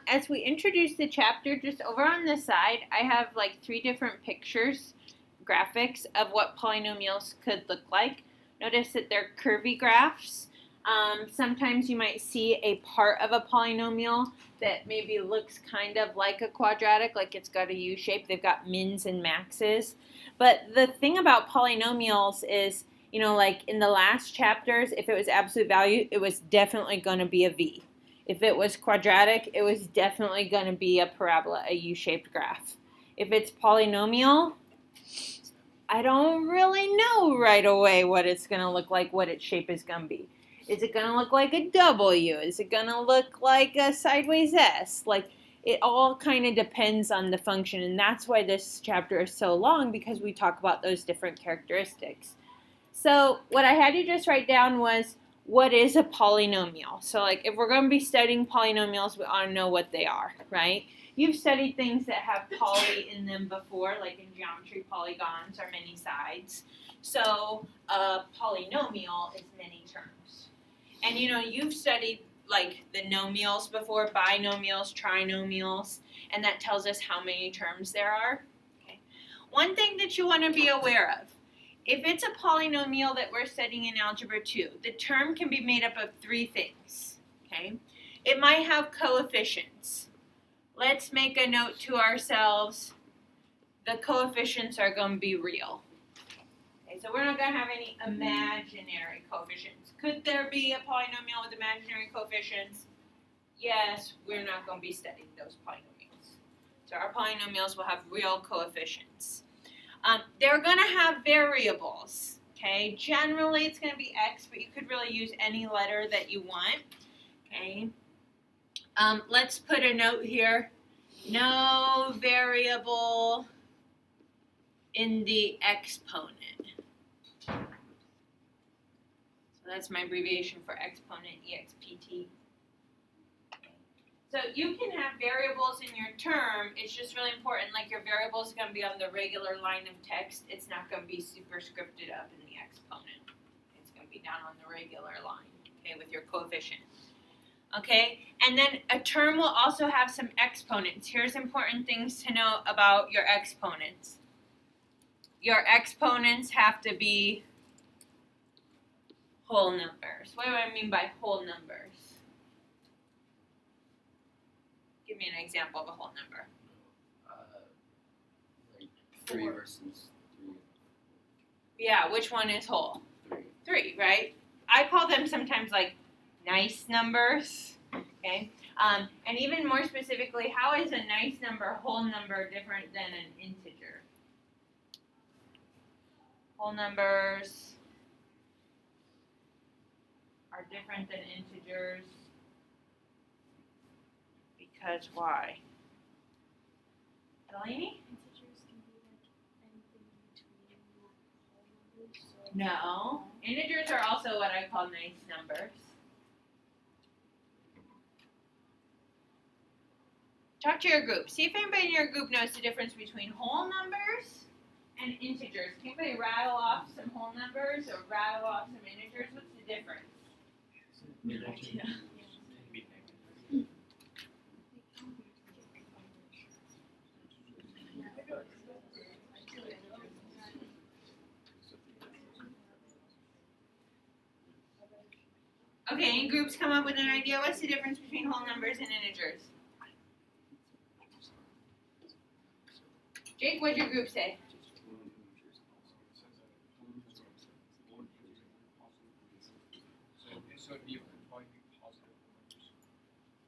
As we introduce the chapter, just over on the side, I have like 3 different pictures, graphics of what polynomials could look like. Notice that they're curvy graphs. Sometimes you might see a part of a polynomial that maybe looks kind of like a quadratic, like it's got a U shape. They've got mins and maxes. But the thing about polynomials is, like in the last chapters, if it was absolute value, it was definitely going to be a V. If it was quadratic, it was definitely going to be a parabola, a U-shaped graph. If it's polynomial, I don't really know right away what it's going to look like, what its shape is going to be. Is it going to look like a W? Is it going to look like a sideways S? Like, it all kind of depends on the function, and that's why this chapter is so long, because we talk about those different characteristics. So what I had you just write down was, what is a polynomial? So like if we're going to be studying polynomials, we ought to know what they are, right? You've studied things that have poly in them before, like in geometry, polygons are many sides. So a polynomial is many terms. And you've studied like the nomials before, binomials, trinomials, and that tells us how many terms there are. Okay. One thing that you want to be aware of, if it's a polynomial that we're studying in Algebra 2, the term can be made up of 3 things, okay? It might have coefficients. Let's make a note to ourselves, the coefficients are going to be real. Okay, so we're not going to have any imaginary coefficients. Could there be a polynomial with imaginary coefficients? Yes, we're not going to be studying those polynomials. So our polynomials will have real coefficients. They're going to have variables, okay? Generally, it's going to be x, but you could really use any letter that you want, okay? Let's put a note here. No variable in the exponent. So that's my abbreviation for exponent, EXPT. So you can have variables in your term. It's just really important, like your variable is going to be on the regular line of text. It's not going to be superscripted up in the exponent. It's going to be down on the regular line, okay, with your coefficient. Okay, and then a term will also have some exponents. Here's important things to know about your exponents. Your exponents have to be whole numbers. What do I mean by whole numbers? Give me an example of a whole number. Like 3 versus 3. Yeah, which one is whole? 3. 3, right? I call them sometimes like nice numbers, okay? And even more specifically, how is a nice number, whole number, different than an integer? Whole numbers are different than integers. Because why? Delaney? Integers can be like anything in between whole numbers. So No. Integers are also what I call nice numbers. Talk to your group. See if anybody in your group knows the difference between whole numbers and integers. Can anybody rattle off some whole numbers or rattle off some integers? What's the difference? Okay, any groups come up with an idea? What's the difference between whole numbers and integers? Jake, what'd your group say?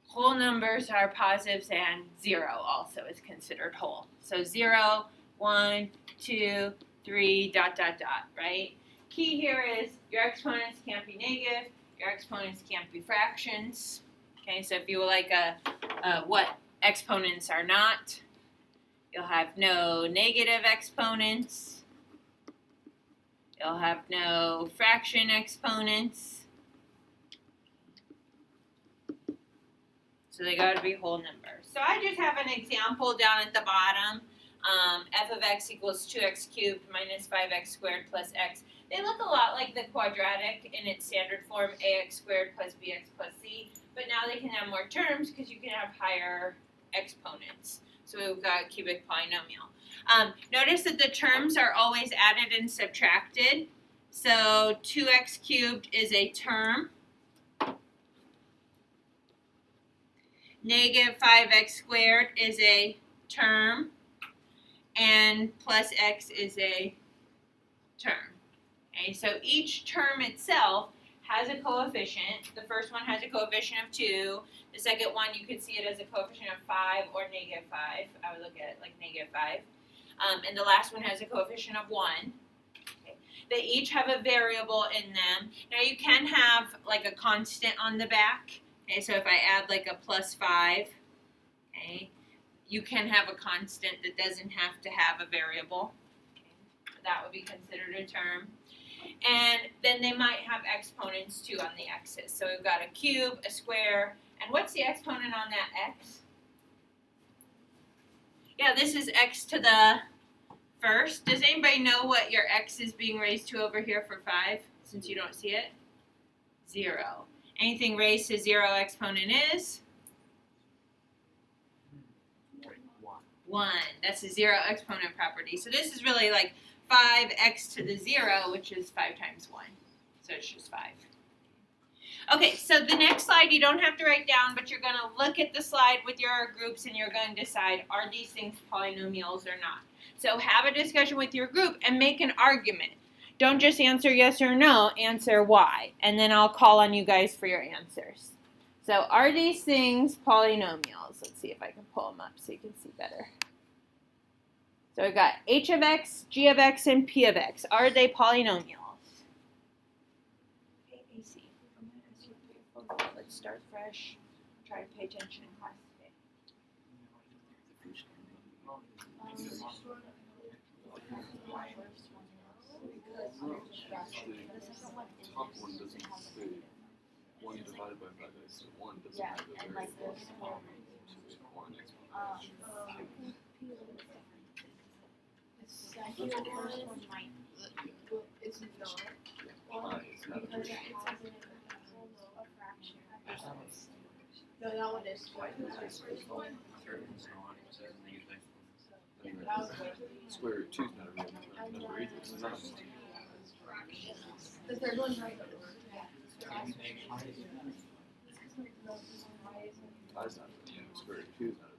Whole numbers are positives and 0 also is considered whole. So 0, 1, 2, 3, ... right? Key here is your exponents can't be negative, your exponents can't be fractions. Okay, so if you would like what exponents are not, you'll have no negative exponents, you'll have no fraction exponents. So they got to be whole numbers. So I just have an example down at the bottom. F of x equals 2x cubed minus 5x squared plus x. They look a lot like the quadratic in its standard form, ax squared plus bx plus c, but now they can have more terms because you can have higher exponents. So we've got cubic polynomial. Notice that the terms are always added and subtracted. So 2x cubed is a term. Negative 5x squared is a term. And plus x is a term. Okay, so each term itself has a coefficient. The first one has a coefficient of 2. The second one, you could see it as a coefficient of 5 or negative 5. I would look at it like negative 5. And the last one has a coefficient of 1. Okay. They each have a variable in them. Now you can have like a constant on the back. Okay, so if I add like a plus 5, okay, you can have a constant that doesn't have to have a variable. Okay, so that would be considered a term. And then they might have exponents too on the x's. So we've got a cube, a square, and what's the exponent on that x? Yeah, this is x to the first. Does anybody know what your x is being raised to over here for 5, since you don't see it? 0. Anything raised to 0 exponent is? 1. That's the 0 exponent property. So this is really like 5x to the 0, which is 5 times 1. So it's just 5. Okay, so the next slide you don't have to write down, but you're going to look at the slide with your groups and you're going to decide, are these things polynomials or not? So have a discussion with your group and make an argument. Don't just answer yes or no, answer why. And then I'll call on you guys for your answers. So are these things polynomials? Let's see if I can pull them up so you can see better. So we've got h of x, g of x, and p of x. Are they polynomials? Okay, AC, I'm going to ask you for your phone. Let's start fresh. Try to pay attention in class today. Top one doesn't say 1 divided by 5 x, so 1 doesn't have a variable. So it's 1 exponent. Second one might. It's not. Pi is not a Because it variable. has a fraction. No, that one is. Square root 2 is not a real number either, so none of them. The third one's right. Pi is not, square root 2 is not a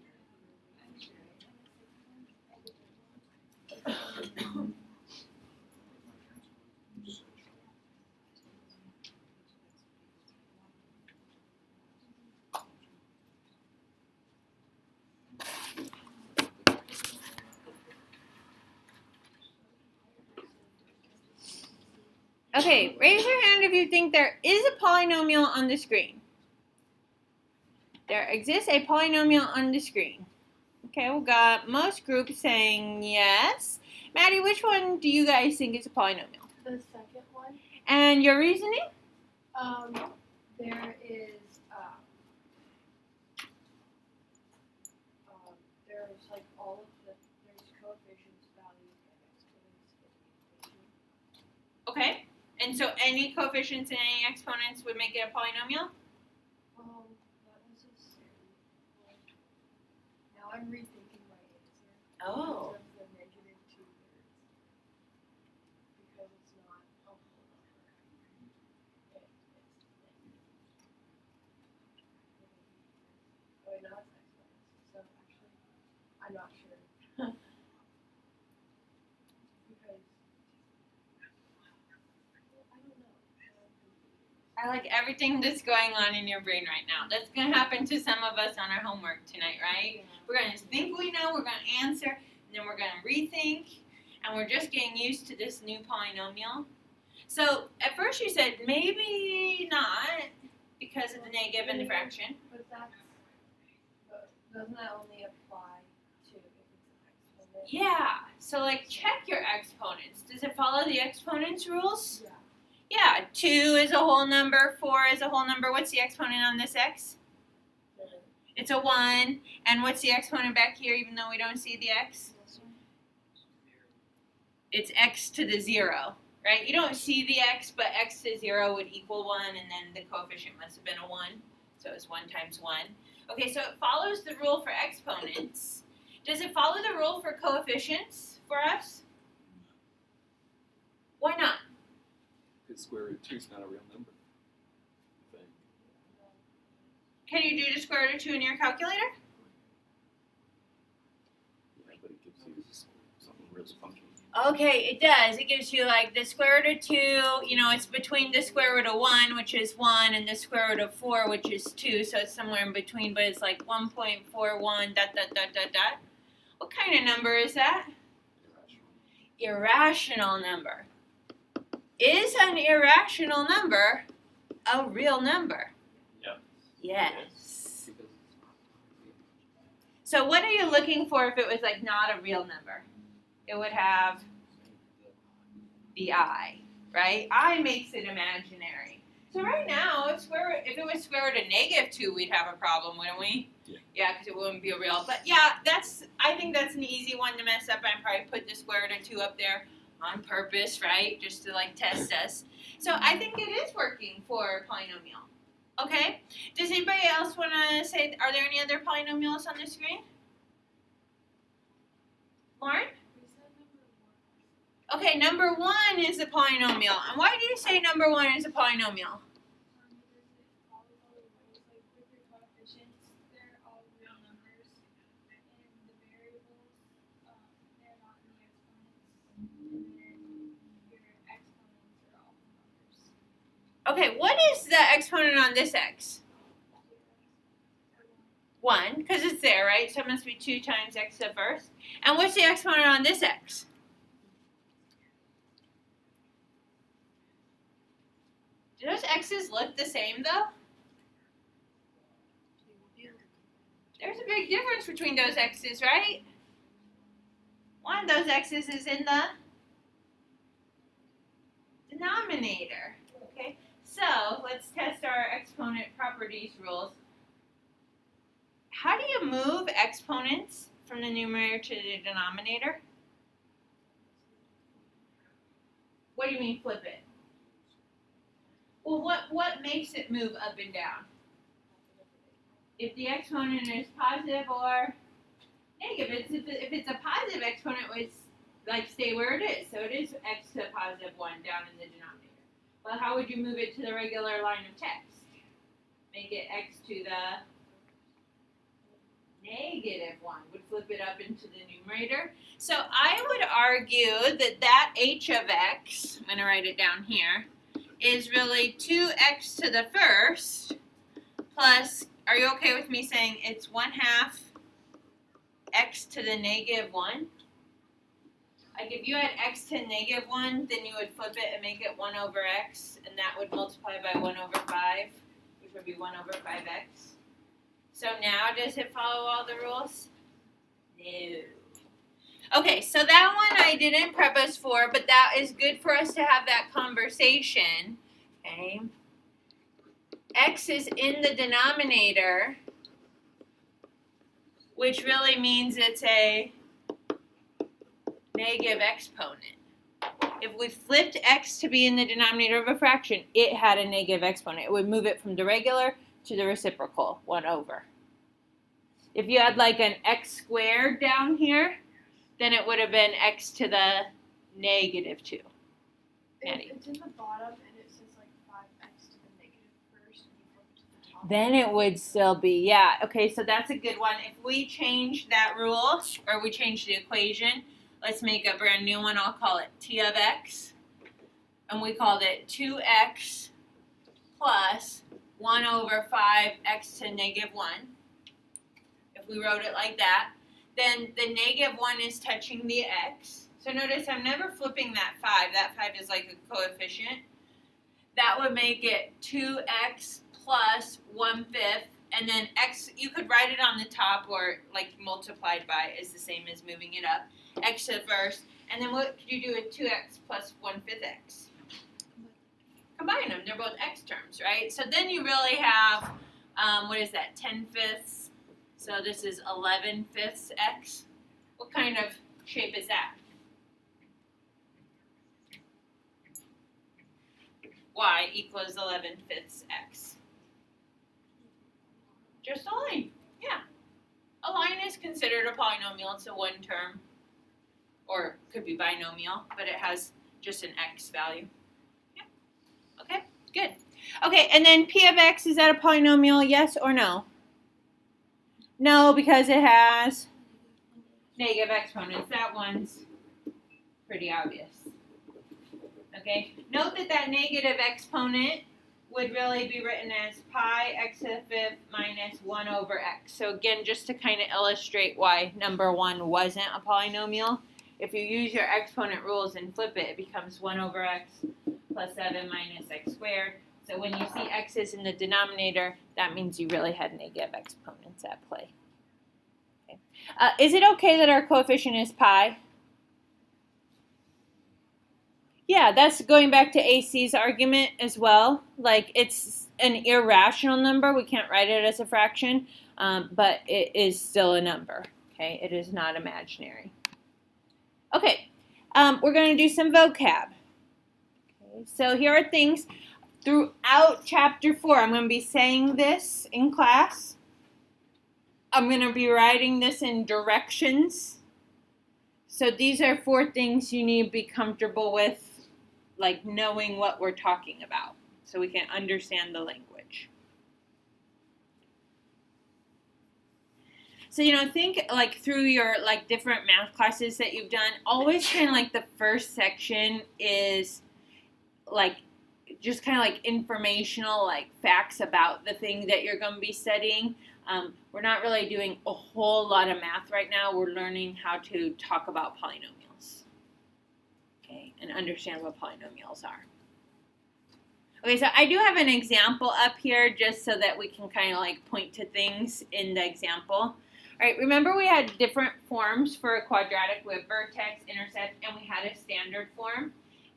Okay, raise your hand if you think there is a polynomial on the screen. There exists a polynomial on the screen. Okay, we got most groups saying yes. Maddie, which one do you guys think is a polynomial? The second one. And your reasoning? There is there's like all of there's coefficients, values, and exponents. Okay, and so any coefficients and any exponents would make it a polynomial? Not necessarily. Now I'm rethinking my answer. Oh. Of the negative 2/3. Because it's not a whole number. Oh, wait, no, that's exponents. So actually, I'm not sure. Because, I don't know. I like everything that's going on in your brain right now. That's going to happen to some of us on our homework tonight, right? We're going to think we know, we're going to answer, and then we're going to rethink, and we're just getting used to this new polynomial. So at first you said maybe not because of the negative and the fraction. But doesn't that only apply to if it's an exponent? Yeah, so like check your exponents. Does it follow the exponents rules? Yeah. Yeah, 2 is a whole number, 4 is a whole number. What's the exponent on this x? It's a 1. And what's the exponent back here even though we don't see the x? It's x to the 0, right? You don't see the x, but x to 0 would equal 1, and then the coefficient must have been a 1. So it's 1 times 1. Okay, so it follows the rule for exponents. Does it follow the rule for coefficients for us? Why not? Because square root of 2 is not a real number. I think. Can you do the square root of 2 in your calculator? Yeah, but it gives you something really funky. Okay, it does. It gives you like the square root of 2, you know, it's between the square root of 1, which is 1, and the square root of 4, which is 2, so it's somewhere in between, but it's like 1.41 dot dot dot dot dot. What kind of number is that? Irrational number. Is an irrational number a real number? Yeah. Yes. So what are you looking for if it was like not a real number? It would have the I, right? I makes it imaginary. So right now, if it was square root of negative 2, we'd have a problem, wouldn't we? Yeah, because it wouldn't be a real. But yeah, I think that's an easy one to mess up. I probably put the square root of 2 up there on purpose, right? Just to like test us. So I think it is working for polynomial. Okay? Does anybody else want to say, are there any other polynomials on the screen? Lauren? Okay, number 1 is a polynomial. And why do you say number 1 is a polynomial? Okay, what is the exponent on this x? 1, because it's there, right? So it must be 2 times x to the first. And what's the exponent on this x? Do those x's look the same, though? There's a big difference between those x's, right? One of those x's is in the denominator. Okay, so let's test our exponent properties rules. How do you move exponents from the numerator to the denominator? What do you mean flip it? Well, what makes it move up and down? If the exponent is positive or negative. If it's a positive exponent, it would like stay where it is. So it is x to the positive 1 down in the denominator. Well, how would you move it to the regular line of text? Make it x to the negative 1. Would flip it up into the numerator. So I would argue that h of x, I'm going to write it down here, is really 2x to the first plus, are you okay with me saying it's 1/2 x to the negative 1? Like if you had x to negative 1, then you would flip it and make it 1 over x, and that would multiply by 1 over 5, which would be 1 over 5x. So now does it follow all the rules? No. Okay, so that one I didn't prep us for, but that is good for us to have that conversation. Okay. X is in the denominator, which really means it's a negative exponent. If we flipped x to be in the denominator of a fraction, it had a negative exponent. It would move it from the regular to the reciprocal, 1 over. If you had like an x squared down here, then it would have been x to the negative 2. If it's in the bottom and it says like 5x to the negative first and you flip it to the top. Then it would still be, yeah. Okay, so that's a good one. If we change that rule, or we change the equation, let's make a brand new one. I'll call it t of x. And we called it 2x plus 1 over 5x to negative 1. If we wrote it like that, then the negative 1 is touching the x. So notice I'm never flipping that 5. That 5 is like a coefficient. That would make it 2x plus 1/5. And then x, you could write it on the top or like multiplied by is the same as moving it up. X to the first. And then what could you do with 2x plus 1/5 x? Combine them. They're both x terms, right? So then you really have, what is that, 10/5? So this is 11/5 x. What kind of shape is that? y equals 11/5 x? Just a line, yeah. A line is considered a polynomial. It's a one term, or could be binomial, but it has just an x value. Yeah. Okay, good. Okay, and then p of x, is that a polynomial, yes or no? No, because it has negative exponents. That one's pretty obvious. Okay, note that that negative exponent would really be written as pi x to the fifth minus 1 over x. So again, just to kind of illustrate why number 1 wasn't a polynomial, if you use your exponent rules and flip it, it becomes 1 over x plus 7 minus x squared. So when you see x's in the denominator, that means you really had negative exponents at play. Okay. Is it okay that our coefficient is pi? Yeah, that's going back to AC's argument as well. Like, it's an irrational number. We can't write it as a fraction, but it is still a number. Okay, it is not imaginary. Okay, we're going to do some vocab. Okay, so here are things throughout chapter 4. I'm going to be saying this in class. I'm going to be writing this in directions. So these are 4 things you need to be comfortable with, like knowing what we're talking about, so we can understand the language. So, think like through your different math classes that you've done, always kind of like the first section is like just kind of like informational, like facts about the thing that you're going to be studying. We're not really doing a whole lot of math right now. We're learning how to talk about polynomials, okay, and understand what polynomials are. Okay, so I do have an example up here just so that we can kind of like point to things in the example. All right, remember we had different forms for a quadratic. We have vertex, intercept, and we had a standard form.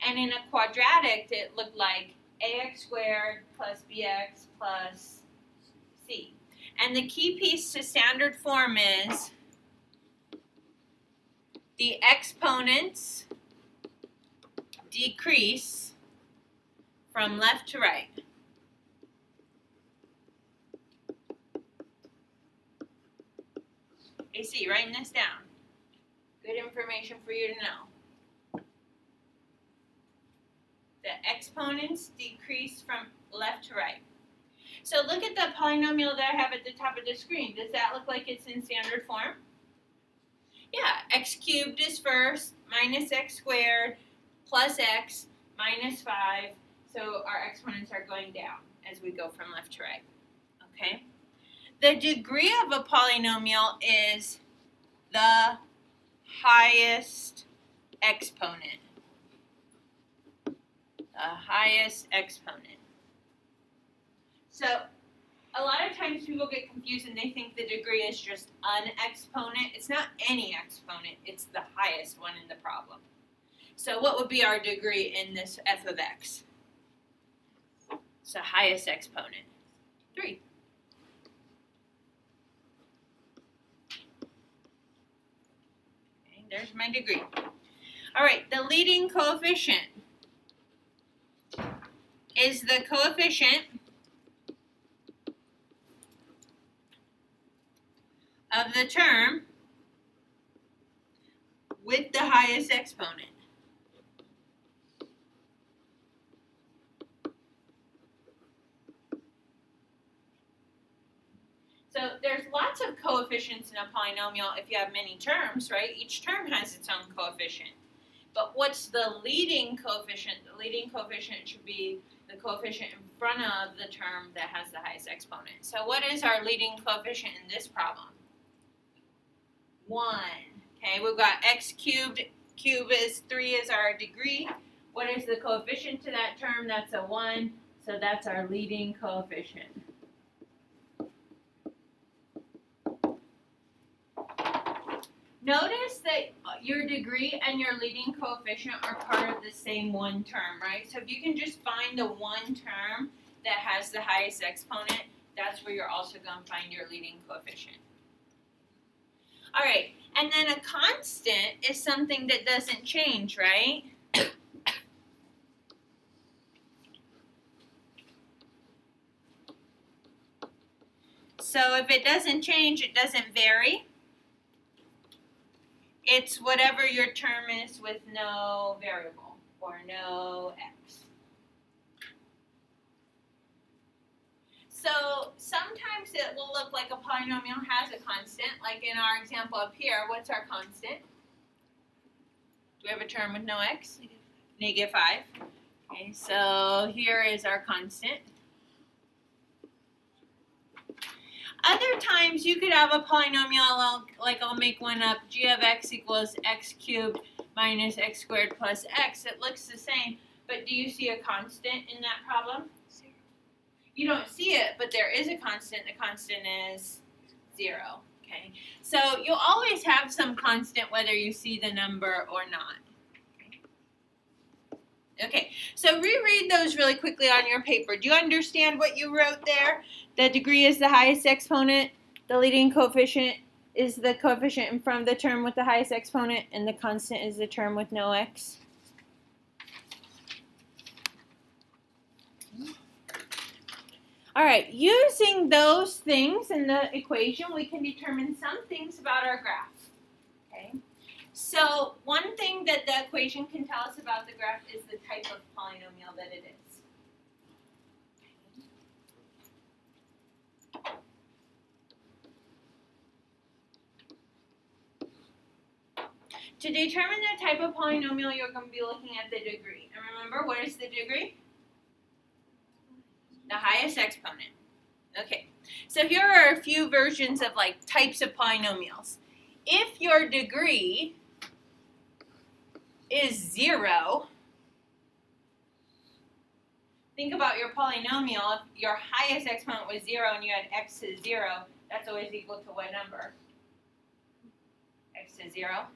And in a quadratic, it looked like ax squared plus bx plus c. And the key piece to standard form is the exponents decrease from left to right. AC, writing this down. Good information for you to know. The exponents decrease from left to right. So look at the polynomial that I have at the top of the screen. Does that look like it's in standard form? Yeah, x cubed is first, minus x squared, plus x, minus 5. So our exponents are going down as we go from left to right. Okay? The degree of a polynomial is the highest exponent. The highest exponent. So a lot of times people get confused and they think the degree is just an exponent. It's not any exponent. It's the highest one in the problem. So what would be our degree in this f of x? It's the highest exponent, 3. Okay, there's my degree. All right, the leading coefficient is the coefficient of the term with the highest exponent. So there's lots of coefficients in a polynomial if you have many terms, right? Each term has its own coefficient. But what's the leading coefficient? The leading coefficient should be the coefficient in front of the term that has the highest exponent. So what is our leading coefficient in this problem? 1. Okay, we've got x cubed. Cube is 3 is our degree. What is the coefficient to that term? That's a 1. So that's our leading coefficient. Notice that your degree and your leading coefficient are part of the same one term, right? So if you can just find the one term that has the highest exponent, that's where you're also going to find your leading coefficient. All right, and then a constant is something that doesn't change, right? So if it doesn't change, it doesn't vary. It's whatever your term is with no variable or no x. So sometimes it will look like a polynomial has a constant, like in our example up here. What's our constant? Do we have a term with no x? Negative 5. Okay, so here is our constant. Other times you could have a polynomial, like I'll make one up, g of x equals x cubed minus x squared plus x. It looks the same, but do you see a constant in that problem? 0. You don't see it, but there is a constant. The constant is 0. Okay, so you'll always have some constant whether you see the number or not. Okay, so reread those really quickly on your paper. Do you understand what you wrote there? The degree is the highest exponent. The leading coefficient is the coefficient in front of the term with the highest exponent, and the constant is the term with no x. All right, using those things in the equation, we can determine some things about our graph. Okay. So one thing that the equation can tell us about the graph is the type of polynomial that it is. To determine the type of polynomial, you're going to be looking at the degree. And remember, what is the degree? The highest exponent. Okay, so here are a few versions of like types of polynomials. If your degree is 0, think about your polynomial. If your highest exponent was 0 and you had x is 0, that's always equal to what number? X is 0?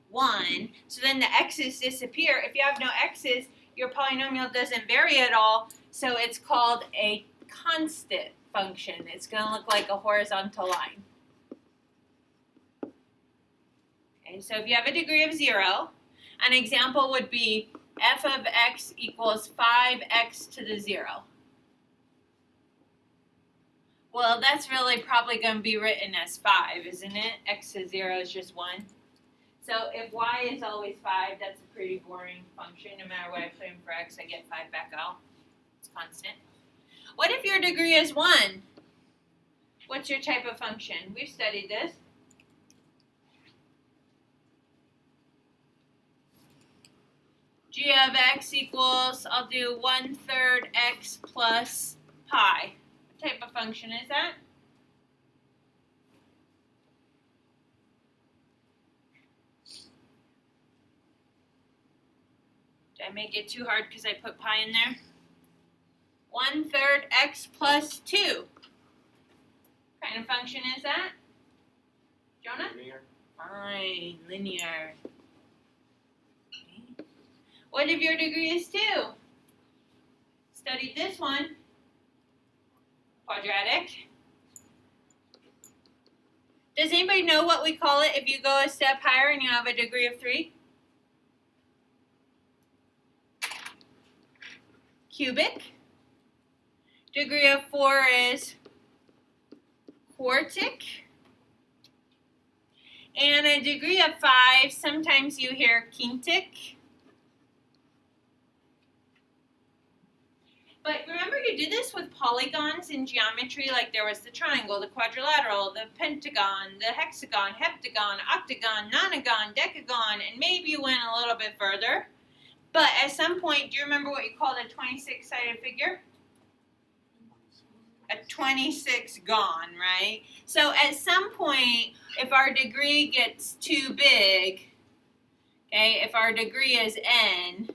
1. So then the x's disappear. If you have no x's, your polynomial doesn't vary at all, so it's called a constant function. It's going to look like a horizontal line. Okay, so if you have a degree of 0, an example would be f of x equals 5x to the 0. Well, that's really probably going to be written as 5, isn't it? X to 0 is just 1. So if y is always 5, that's a pretty boring function. No matter what I put in for x, I get 5 back out. It's constant. What if your degree is 1? What's your type of function? We've studied this. G of x equals, I'll do 1/3 x plus pi. What type of function is that? Did I make it too hard because I put pi in there? 1/3 x plus 2. What kind of function is that? Jonah? Linear. Fine, linear. Okay. What if your degree is 2? Studied this one. Quadratic. Does anybody know what we call it if you go a step higher and you have a degree of 3? Cubic. Degree of 4 is quartic. And a degree of 5, sometimes you hear quintic. But remember, you did this with polygons in geometry, like there was the triangle, the quadrilateral, the pentagon, the hexagon, heptagon, octagon, nonagon, decagon, and maybe you went a little bit further. But at some point, do you remember what you called a 26-sided figure? A 26gon, right? So at some point, if our degree gets too big, okay, if our degree is n,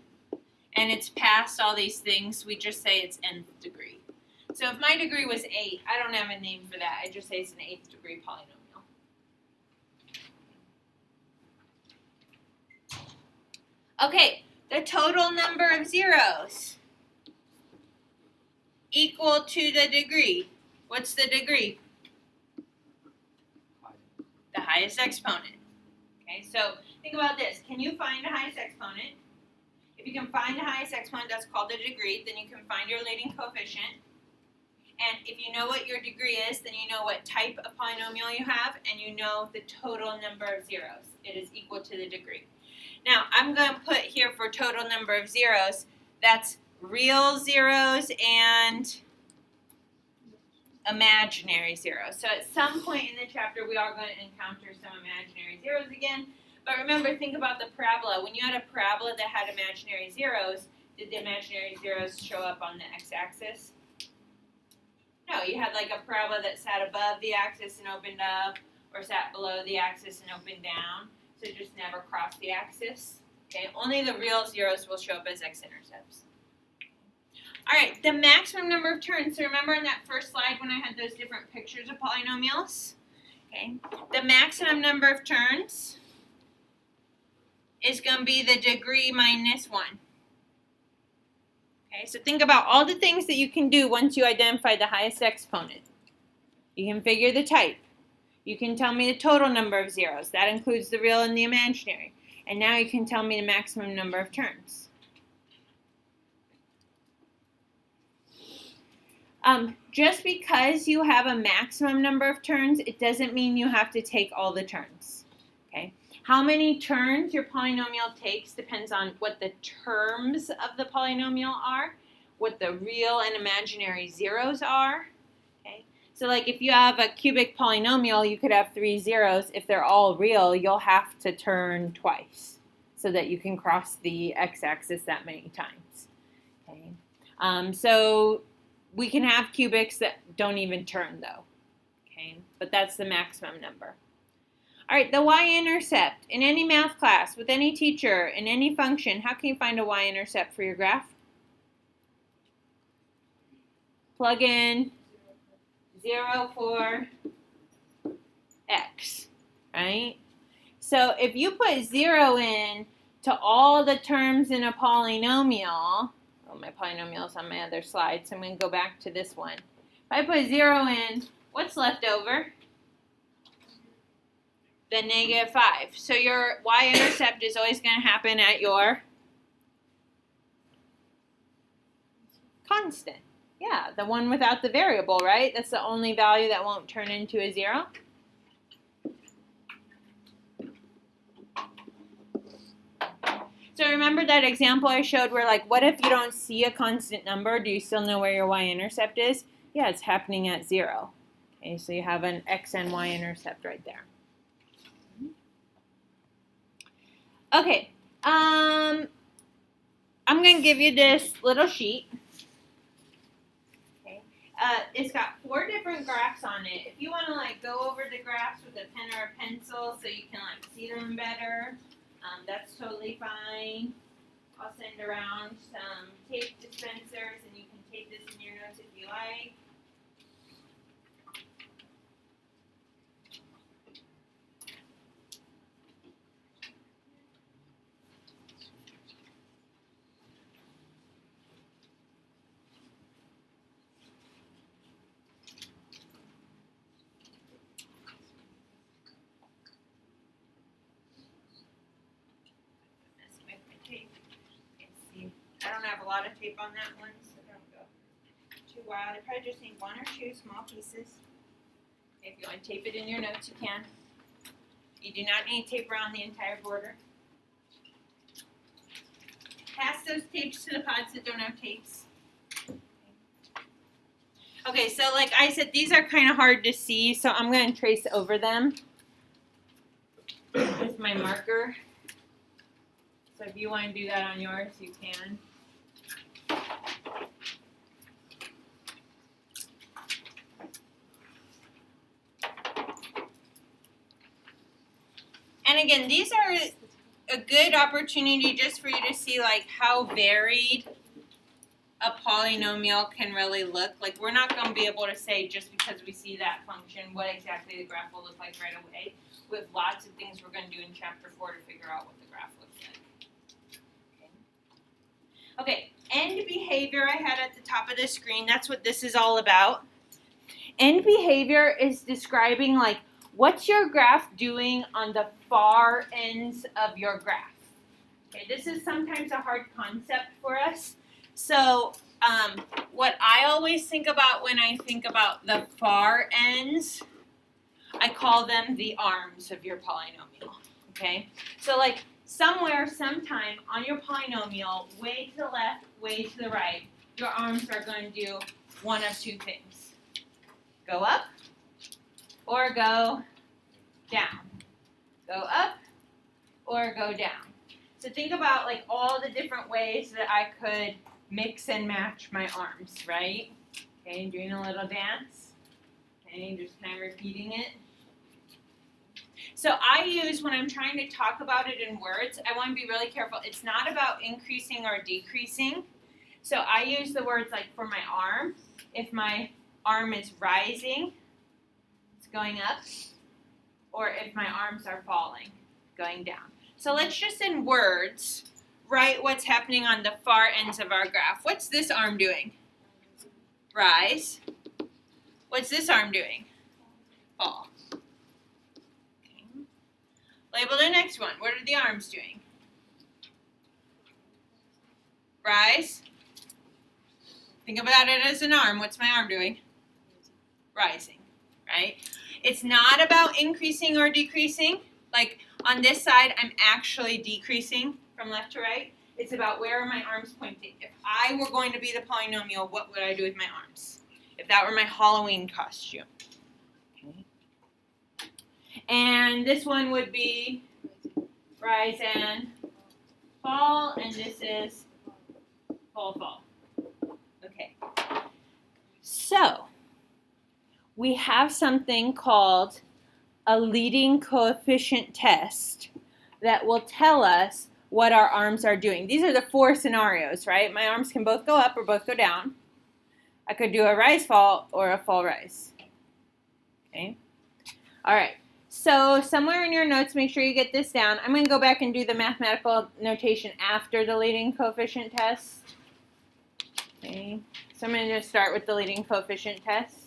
and it's past all these things, we just say it's nth degree. So if my degree was 8, I don't have a name for that. I just say it's an 8th degree polynomial. Okay, the total number of zeros equal to the degree. What's the degree? The highest exponent. Okay, so think about this. Can you find the highest exponent? If you can find the highest exponent, that's called the degree. Then you can find your leading coefficient. And if you know what your degree is, then you know what type of polynomial you have, and you know the total number of zeros. It is equal to the degree. Now, I'm going to put here for total number of zeros, that's real zeros and imaginary zeros. So at some point in the chapter, we are going to encounter some imaginary zeros again. But remember, think about the parabola. When you had a parabola that had imaginary zeros, did the imaginary zeros show up on the x-axis? No, you had like a parabola that sat above the axis and opened up, or sat below the axis and opened down. So it just never crossed the axis. Okay, only the real zeros will show up as x-intercepts. All right, the maximum number of turns. So remember in that first slide when I had those different pictures of polynomials? Okay, the maximum number of turns is going to be the degree minus 1. Okay, so think about all the things that you can do once you identify the highest exponent. You can figure the type. You can tell me the total number of zeros. That includes the real and the imaginary. And now you can tell me the maximum number of terms. Just because you have a maximum number of turns, it doesn't mean you have to take all the turns. Okay? How many turns your polynomial takes depends on what the terms of the polynomial are, what the real and imaginary zeros are. Okay? So like if you have a cubic polynomial, you could have 3 zeros. If they're all real, you'll have to turn twice so that you can cross the x-axis that many times. Okay? So we can have cubics that don't even turn though. Okay? But that's the maximum number. All right, the y-intercept. In any math class, with any teacher, in any function, how can you find a y-intercept for your graph? Plug in 0 for x, right? So if you put 0 in to all the terms in a polynomial, oh, my polynomial's on my other slide, so I'm going to go back to this one. If I put 0 in, what's left over? The negative 5. So your y-intercept is always going to happen at your constant. Yeah, the one without the variable, right? That's the only value that won't turn into a 0. So remember that example I showed where, like, what if you don't see a constant number? Do you still know where your y-intercept is? Yeah, it's happening at 0. Okay, so you have an x and y-intercept right there. Okay, I'm going to give you this little sheet. Okay, it's got 4 different graphs on it. If you want to like go over the graphs with a pen or a pencil so you can like see them better, that's totally fine. I'll send around some tape dispensers, and you can tape this in your notes if you like. I don't have a lot of tape on that one, so don't go too wild. I probably just need 1 or 2 small pieces. If you want to tape it in your notes, you can. You do not need tape around the entire border. Pass those tapes to the pods that don't have tapes. Okay, so like I said, these are kind of hard to see, so I'm going to trace over them with my marker. So if you want to do that on yours, you can. And again, these are a good opportunity just for you to see like how varied a polynomial can really look. Like we're not going to be able to say just because we see that function what exactly the graph will look like right away. We have lots of things we're going to do in chapter 4 to figure out what the graph looks like. Okay, end behavior I had at the top of the screen. That's what this is all about. End behavior is describing like what's your graph doing on the far ends of your graph. Okay, this is sometimes a hard concept for us. So what I always think about when I think about the far ends, I call them the arms of your polynomial, okay? So like somewhere, sometime on your polynomial, way to the left, way to the right, your arms are going to do one of two things. Go up or go down. Go up or go down. So think about like all the different ways that I could mix and match my arms, right? Okay, doing a little dance. Okay, just kind of repeating it. So I use, when I'm trying to talk about it in words, I want to be really careful. It's not about increasing or decreasing. So I use the words like for my arm. If my arm is rising, it's going up. Or if my arms are falling, going down. So let's just in words write what's happening on the far ends of our graph. What's this arm doing? Rise. What's this arm doing? Fall. Okay. Label the next one. What are the arms doing? Rise. Think about it as an arm. What's my arm doing? Rising, right? It's not about increasing or decreasing. Like on this side, I'm actually decreasing from left to right. It's about where are my arms pointing. If I were going to be the polynomial, what would I do with my arms? If that were my Halloween costume. Okay. And this one would be rise and fall, and this is fall, fall. Okay. So, we have something called a leading coefficient test that will tell us what our arms are doing. These are the four scenarios, right? My arms can both go up or both go down. I could do a rise fall or a fall rise. Okay. All right. So somewhere in your notes, make sure you get this down. I'm going to go back and do the mathematical notation after the leading coefficient test. Okay. So I'm going to just start with the leading coefficient test.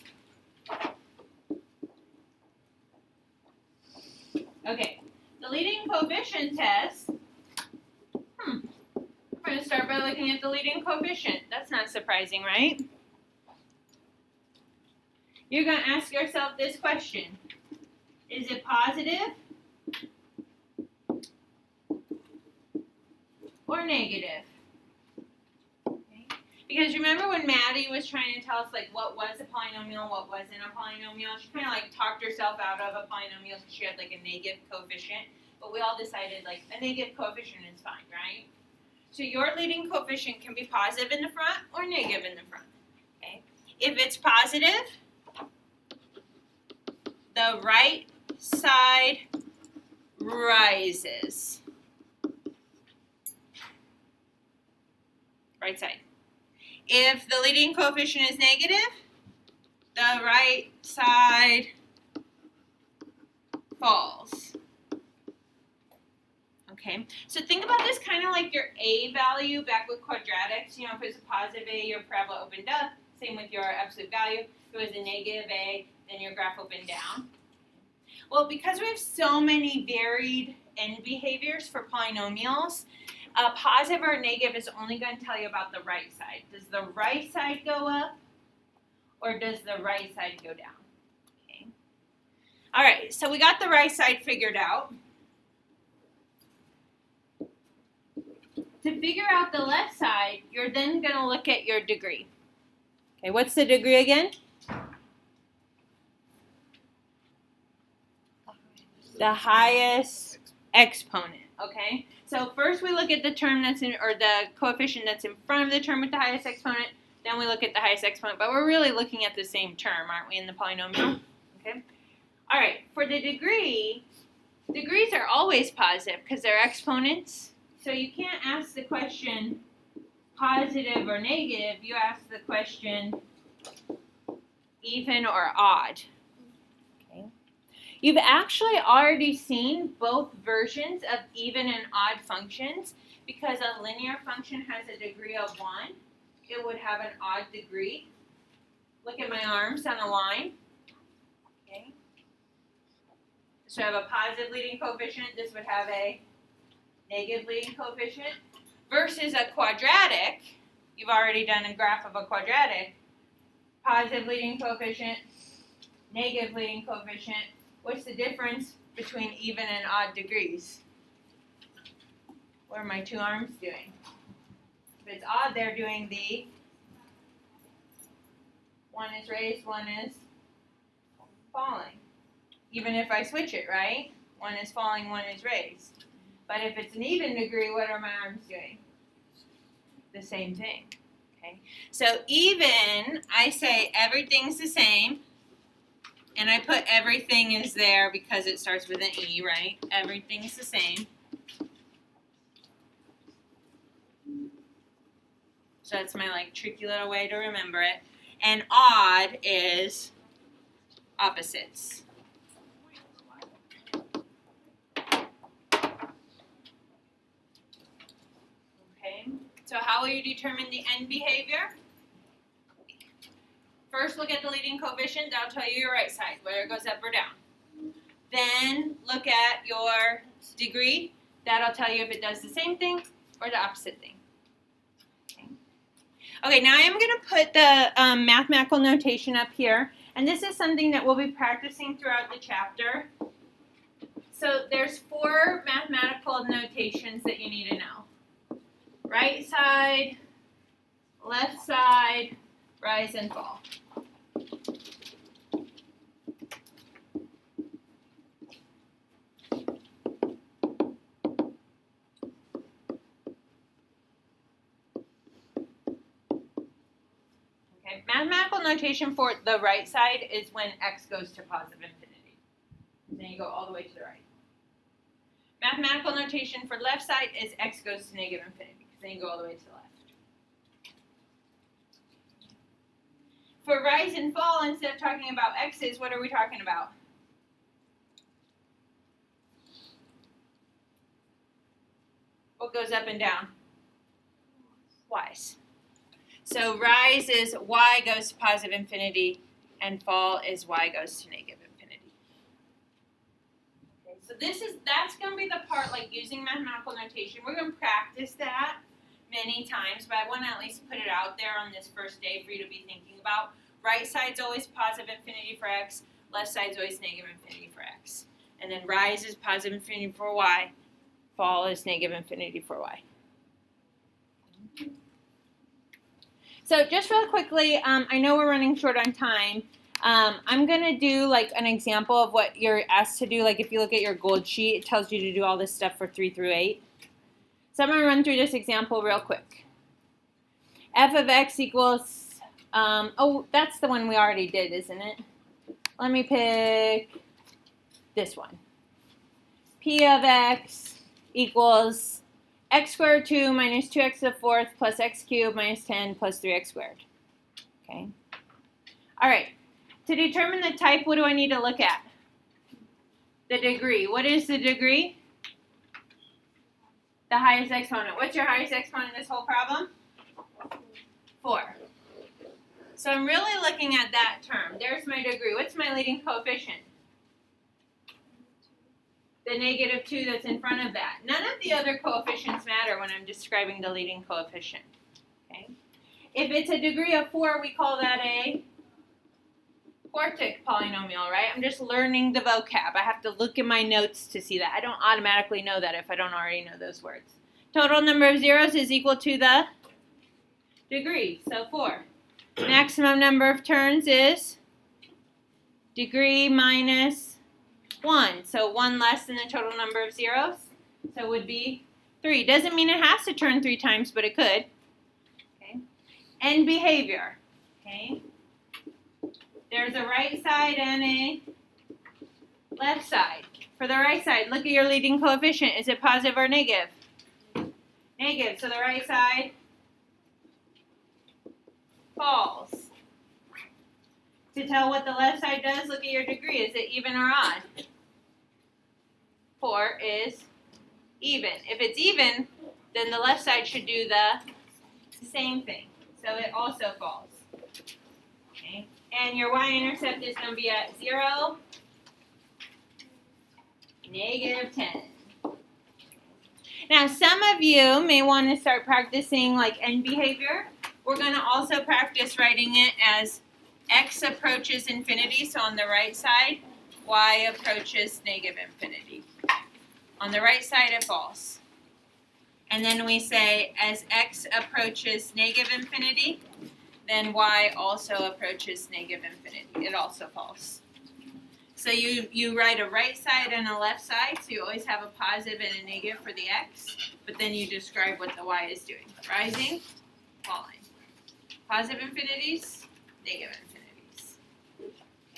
Okay, the leading coefficient test, we're going to start by looking at the leading coefficient. That's not surprising, right? You're going to ask yourself this question. Is it positive or negative? Okay. Because remember when Maddie was trying to tell us like what was a polynomial, what wasn't a polynomial, she kind of like talked herself out of a polynomial because she had like a negative coefficient. But we all decided like a negative coefficient is fine, right? So your leading coefficient can be positive in the front or negative in the front. Okay. If it's positive, the right side rises. Right side. If the leading coefficient is negative, the right side falls. Okay, so think about this kind of like your A value back with quadratics. You know, if it was a positive A, your parabola opened up. Same with your absolute value. If it was a negative A, then your graph opened down. Well, because we have so many varied end behaviors for polynomials, positive or negative is only going to tell you about the right side. Does the right side go up or does the right side go down? Okay. All right, so we got the right side figured out. To figure out the left side, you're then going to look at your degree. Okay, what's the degree again? The highest exponent, okay? So first we look at the term that's in, or the coefficient that's in front of the term with the highest exponent, then we look at the highest exponent, but we're really looking at the same term, aren't we, in the polynomial? Okay? All right, for the degree, degrees are always positive because they're exponents, so you can't ask the question positive or negative, you ask the question even or odd. You've actually already seen both versions of even and odd functions because a linear function has a degree of 1. It would have an odd degree. Look at my arms on a line. Okay. So I have a positive leading coefficient. This would have a negative leading coefficient. Versus a quadratic, You've already done a graph of a quadratic. Positive leading coefficient, negative leading coefficient. What's the difference between even and odd degrees? What are my two arms doing? If it's odd, they're doing the one is raised, one is falling. Even if I switch it, right? One is falling, one is raised. But if it's an even degree, what are my arms doing? The same thing. Okay. So even, I say everything's the same, and I put everything is there because it starts with an E, right? Everything's the same. So that's my like tricky little way to remember it. And odd is opposites. Okay, so how will you determine the end behavior? First, look at the leading coefficient. That'll tell you your right side, whether it goes up or down. Then look at your degree. That'll tell you if it does the same thing or the opposite thing. Okay, now I am going to put the mathematical notation up here. And this is something that we'll be practicing throughout the chapter. So there's 4 mathematical notations that you need to know. Right side, left side, rise and fall. Okay, mathematical notation for the right side is when x goes to positive infinity. Then you go all the way to the right. Mathematical notation for left side is x goes to negative infinity, because then you go all the way to the left. For rise and fall, instead of talking about x's, what are we talking about? What goes up and down? Y's. So rise is y goes to positive infinity, and fall is y goes to negative infinity. Okay, so that's going to be the part like using mathematical notation. We're going to practice that many times, but I want to at least put it out there on this first day for you to be thinking about. Right side's always positive infinity for x, left side's always negative infinity for x. And then rise is positive infinity for y, fall is negative infinity for y. So just real quickly, I know we're running short on time. I'm going to do like an example of what you're asked to do. Like if you look at your gold sheet, it tells you to do all this stuff for 3 through 8. So I'm going to run through this example real quick. F of x equals, oh, that's the one we already did, isn't it? Let me pick this one. P of x equals x squared 2 minus 2x to the 4th plus x cubed minus 10 plus 3x squared. Okay. All right. To determine the type, what do I need to look at? The degree. What is the degree? The highest exponent. What's your highest exponent in this whole problem? 4. So I'm really looking at that term. There's my degree. What's my leading coefficient? The negative 2 that's in front of that. None of the other coefficients matter when I'm describing the leading coefficient. Okay. If it's a degree of 4, we call that a quartic polynomial, right? I'm just learning the vocab. I have to look in my notes to see that. I don't automatically know that if I don't already know those words. Total number of zeros is equal to the degree, so 4. Maximum number of turns is degree minus 1. So 1 less than the total number of zeros. So it would be 3. Doesn't mean it has to turn 3 times, but it could. Okay. End behavior. Okay. There's a right side and a left side. For the right side, look at your leading coefficient. Is it positive or negative? Negative. So the right side falls. To tell what the left side does, look at your degree. Is it even or odd? 4 is even. If it's even, then the left side should do the same thing. So it also falls. Okay. And your y-intercept is going to be at 0, negative 10. Now, some of you may want to start practicing like end behavior. We're going to also practice writing it as x approaches infinity, so on the right side, y approaches negative infinity. On the right side, it falls. And then we say as x approaches negative infinity, then y also approaches negative infinity. It also falls. So you write a right side and a left side, so you always have a positive and a negative for the x, but then you describe what the y is doing. Rising, falling. Positive infinities, negative infinities.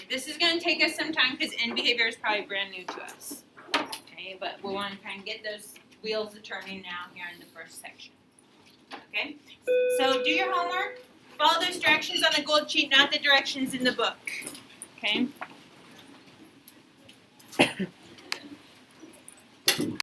This is going to take us some time because end behavior is probably brand new to us. Okay, but we want to kind of get those wheels turning now here in the first section. Okay, so do your homework. Follow those directions on the gold sheet, not the directions in the book. Okay.